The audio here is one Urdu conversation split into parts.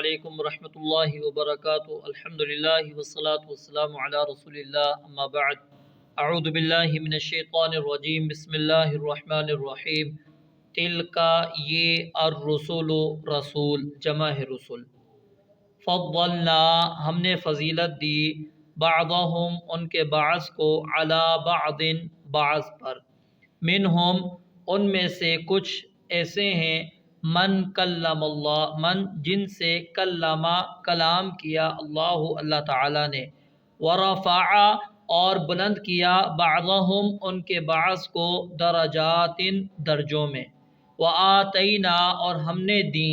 علیکم ورحمۃ اللہ وبرکاتہ۔ الحمدللہ والصلاة والسلام علی رسول اللہ، اما بعد۔ اعوذ باللہ من الشیطان الرجیم، بسم اللہ الرحمن الرحیم۔ تلکا یہ الرسول رسول جمع ہے رسول، فضلنا ہم نے فضیلت دی، بعضهم ان کے بعض کو، علی بعض بعض پر، منہم ان میں سے کچھ ایسے ہیں، من کلم اللہ من جن سے کلمہ کلام کیا اللہ تعالی نے، ورفع اور بلند کیا، بعضهم ان کے بعض کو، درجات درجوں میں، وآتینا اور ہم نے دی،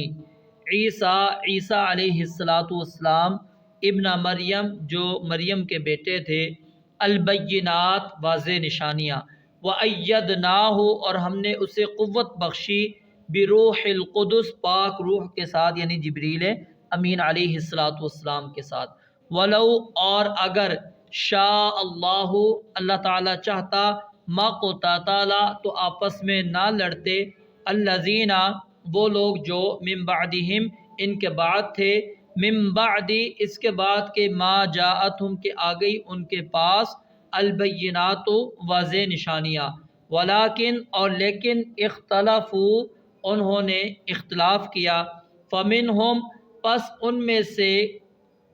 عیسیٰ علیہ السلام ابن مریم جو مریم کے بیٹے تھے، البینات واضح نشانیاں، وَأَيَّدْنَاهُ اور ہم نے اسے قوت بخشی، بروح القدس پاک روح کے ساتھ، یعنی جبریل امین علیہ السلام کے ساتھ، ولو اور اگر، شاء اللہ تعالیٰ چاہتا، ما قتتل تو آپس میں نہ لڑتے، الذین وہ لوگ جو، من بعدہم ان کے بعد تھے، من بعد اس کے بعد کہ، ما جاءتہم کہ آ گئی ان کے پاس، البینات واضح نشانیاں، ولیکن اور لیکن، اختلفوا انہوں نے اختلاف کیا، فمنہم پس ان میں سے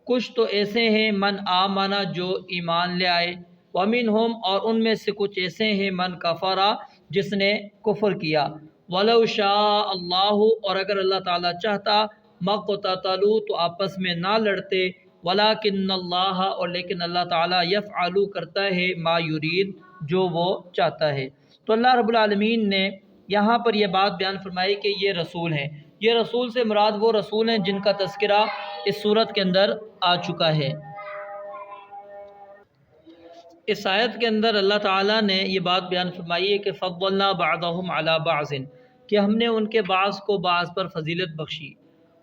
کچھ تو ایسے ہیں، من آمنا جو ایمان لے آئے، ومنہم اور ان میں سے کچھ ایسے ہیں، من کفرا جس نے کفر کیا، ولو شاء اللہ اور اگر اللہ تعالیٰ چاہتا، مقتتلوا تو آپس میں نہ لڑتے، ولکن اللہ اور لیکن اللہ تعالیٰ، یفعل کرتا ہے، ما یرید جو وہ چاہتا ہے۔ تو اللہ رب العالمین نے یہاں پر یہ بات بیان فرمائی کہ یہ رسول ہیں۔ یہ رسول سے مراد وہ رسول ہیں جن کا تذکرہ اس صورت کے اندر آ چکا ہے۔ اس آیت کے اندر اللہ تعالیٰ نے یہ بات بیان فرمائی ہے کہ فضلنا بعضهم علی بعض، کہ ہم نے ان کے بعض کو بعض پر فضیلت بخشی۔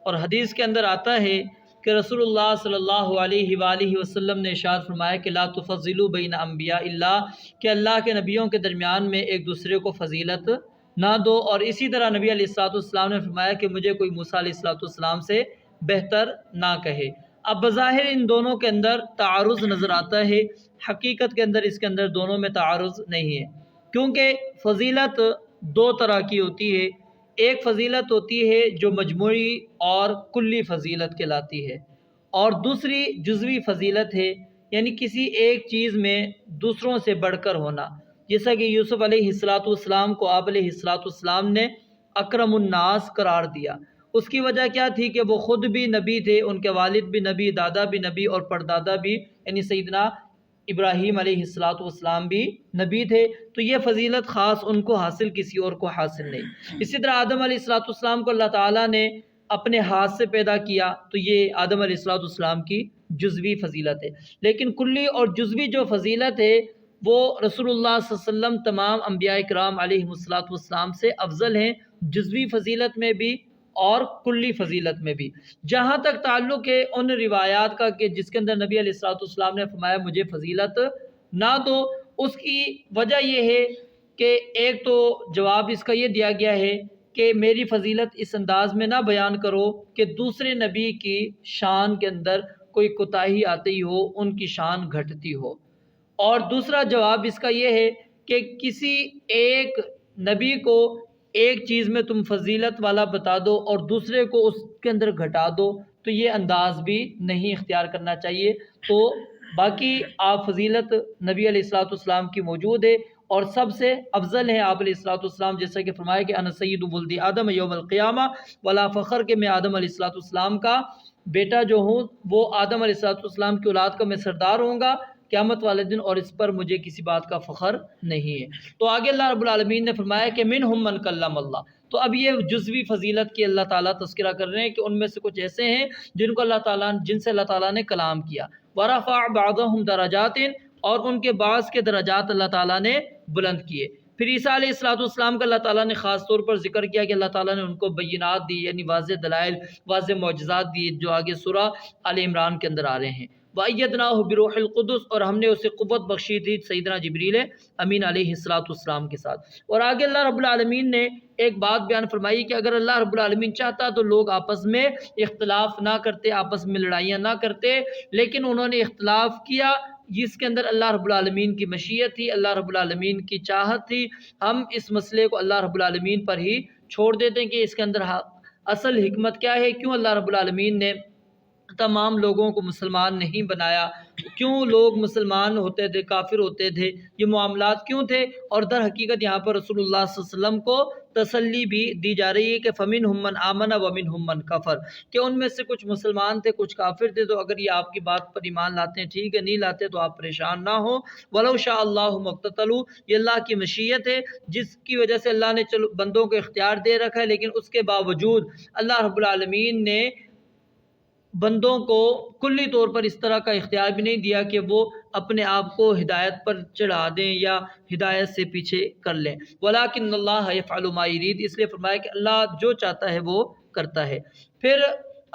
اور حدیث کے اندر آتا ہے کہ رسول اللہ صلی اللہ علیہ وآلہ وسلم نے ارشاد فرمایا کہ لا تفضلوا بین انبیاء اللہ، کہ اللہ کے نبیوں کے درمیان میں ایک دوسرے کو فضیلت نہ دو۔ اور اسی طرح نبی علیہ السلام نے فرمایا کہ مجھے کوئی موسیٰ علیہ السلام سے بہتر نہ کہے۔ اب بظاہر ان دونوں کے اندر تعارض نظر آتا ہے، حقیقت کے اندر اس کے اندر دونوں میں تعارض نہیں ہے، کیونکہ فضیلت دو طرح کی ہوتی ہے۔ ایک فضیلت ہوتی ہے جو مجموعی اور کلی فضیلت کہلاتی ہے، اور دوسری جزوی فضیلت ہے، یعنی کسی ایک چیز میں دوسروں سے بڑھ کر ہونا، جیسا کہ یوسف علیہ السلام کو آپ علیہ السلام نے اکرم الناس قرار دیا۔ اس کی وجہ کیا تھی کہ وہ خود بھی نبی تھے، ان کے والد بھی نبی، دادا بھی نبی، اور پردادا بھی یعنی سیدنا ابراہیم علیہ السلام بھی نبی تھے۔ تو یہ فضیلت خاص ان کو حاصل، کسی اور کو حاصل نہیں۔ اسی طرح آدم علیہ السلام کو اللہ تعالیٰ نے اپنے ہاتھ سے پیدا کیا، تو یہ آدم علیہ السلام کی جزوی فضیلت ہے۔ لیکن کلی اور جزوی جو فضیلت ہے وہ رسول اللہ صلی اللہ علیہ وسلم تمام انبیاء کرام علیہ السلام سے افضل ہیں، جزوی فضیلت میں بھی اور کلی فضیلت میں بھی۔ جہاں تک تعلق ہے ان روایات کا کہ جس کے اندر نبی علیہ السلام نے فرمایا مجھے فضیلت نہ دو، اس کی وجہ یہ ہے کہ ایک تو جواب اس کا یہ دیا گیا ہے کہ میری فضیلت اس انداز میں نہ بیان کرو کہ دوسرے نبی کی شان کے اندر کوئی کوتاہی آتی ہو، ان کی شان گھٹتی ہو۔ اور دوسرا جواب اس کا یہ ہے کہ کسی ایک نبی کو ایک چیز میں تم فضیلت والا بتا دو اور دوسرے کو اس کے اندر گھٹا دو، تو یہ انداز بھی نہیں اختیار کرنا چاہیے۔ تو باقی آپ فضیلت نبی علیہ السلام کی موجود ہے، اور سب سے افضل ہیں آپ علیہ السلام، جیسا کہ فرمایا کہ انا سید ولد آدم یوم القیامہ ولا فخر، کہ میں آدم علیہ السلام کا بیٹا جو ہوں وہ آدم علیہ السلام کی اولاد کا میں سردار ہوں گا قیامت والے دن، اور اس پر مجھے کسی بات کا فخر نہیں ہے۔ تو آگے اللہ رب العالمین نے فرمایا کہ منہم من کلم اللہ، تو اب یہ جزوی فضیلت کی اللہ تعالیٰ تذکرہ کر رہے ہیں کہ ان میں سے کچھ ایسے ہیں جن سے اللہ تعالیٰ نے کلام کیا، ورفع بعضهم درجات، اور ان کے بعض کے درجات اللہ تعالیٰ نے بلند کیے۔ پھر عیسیٰ علیہ السلام کا اللہ تعالیٰ نے خاص طور پر ذکر کیا کہ اللہ تعالیٰ نے ان کو بینات دی، یعنی واضح دلائل، واضح معجزات دی، جو آگے سورہ آل عمران کے اندر آ رہے ہیں۔ وَأَيَّدْنَاهُ بِرُوحِ الْقُدُسِ، اور ہم نے اسے قوت بخشی تھی سیدنا جبریل امین علیہ السلام کے ساتھ۔ اور آگے اللہ رب العالمین نے ایک بات بیان فرمائی کہ اگر اللہ رب العالمین چاہتا تو لوگ آپس میں اختلاف نہ کرتے، آپس میں لڑائیاں نہ کرتے، لیکن انہوں نے اختلاف کیا، جس کے اندر اللہ رب العالمین کی مشیت تھی، اللہ رب العالمین کی چاہت تھی۔ ہم اس مسئلے کو اللہ رب العالمین پر ہی چھوڑ دیتے ہیں کہ اس کے اندر اصل حکمت کیا ہے، کیوں اللہ رب العالمین نے تمام لوگوں کو مسلمان نہیں بنایا، کیوں لوگ مسلمان ہوتے تھے، کافر ہوتے تھے، یہ معاملات کیوں تھے۔ اور در حقیقت یہاں پر رسول اللہ صلی اللہ علیہ وسلم کو تسلی بھی دی جا رہی ہے کہ فَمِنْهُمْ مَنْ آمَنَ وَمِنْهُمْ مَنْ كَفَرَ، کہ ان میں سے کچھ مسلمان تھے، کچھ کافر تھے، تو اگر یہ آپ کی بات پر ایمان لاتے ہیں ٹھیک ہے، نہیں لاتے تو آپ پریشان نہ ہو۔ وَلَوْ شَاءَ اللَّهُ مَا اقْتَتَلُوا، یہ اللہ کی مشیت ہے جس کی وجہ سے اللہ نے بندوں کو اختیار دے رکھا ہے، لیکن اس کے باوجود اللہ رب العالمین نے بندوں کو کلی طور پر اس طرح کا اختیار بھی نہیں دیا کہ وہ اپنے آپ کو ہدایت پر چڑھا دیں یا ہدایت سے پیچھے کر لیں۔ وَلَٰكِنَّ اللَّهَ يَفْعَلُ مَا يُرِيدُ، اس لیے فرمایا کہ اللہ جو چاہتا ہے وہ کرتا ہے۔ پھر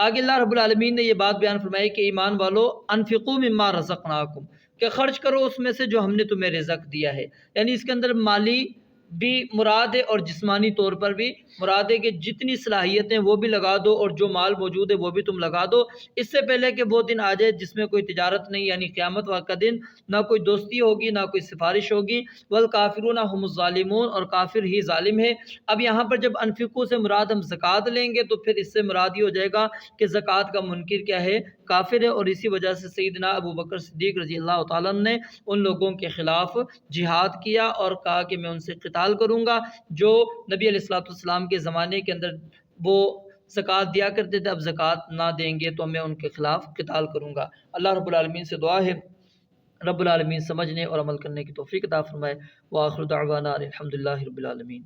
آگے اللہ رب العالمین نے یہ بات بیان فرمائی کہ ایمان والو انفقوا مما رزقناکم، کہ خرچ کرو اس میں سے جو ہم نے تمہیں رزق دیا ہے، یعنی اس کے اندر مالی بھی مراد ہے اور جسمانی طور پر بھی مراد ہے کہ جتنی صلاحیتیں وہ بھی لگا دو اور جو مال موجود ہے وہ بھی تم لگا دو، اس سے پہلے کہ وہ دن آ جائے جس میں کوئی تجارت نہیں، یعنی قیامت کا دن، نہ کوئی دوستی ہوگی نہ کوئی سفارش ہوگی۔ والکافرون هم الظالمون، اور کافر ہی ظالم ہے۔ اب یہاں پر جب انفقو سے مراد ہم زکوٰۃ لیں گے تو پھر اس سے مراد یہ ہو جائے گا کہ زکوٰۃ کا منکر کیا ہے، کافر ہے، اور اسی وجہ سے سیدنا ابو بکر صدیق رضی اللہ تعالیٰ عنہ نے ان لوگوں کے خلاف جہاد کیا اور کہا کہ میں ان سے قتال کروں گا جو نبی علیہ الصلوۃ والسلام کے زمانے کے اندر وہ زکوٰۃ دیا کرتے تھے، اب زکوٰۃ نہ دیں گے تو میں ان کے خلاف قتال کروں گا۔ اللہ رب العالمین سے دعا ہے رب العالمین سمجھنے اور عمل کرنے کی توفیق عطا فرمائے۔ وآخر دعوانا الحمدللہ رب العالمین۔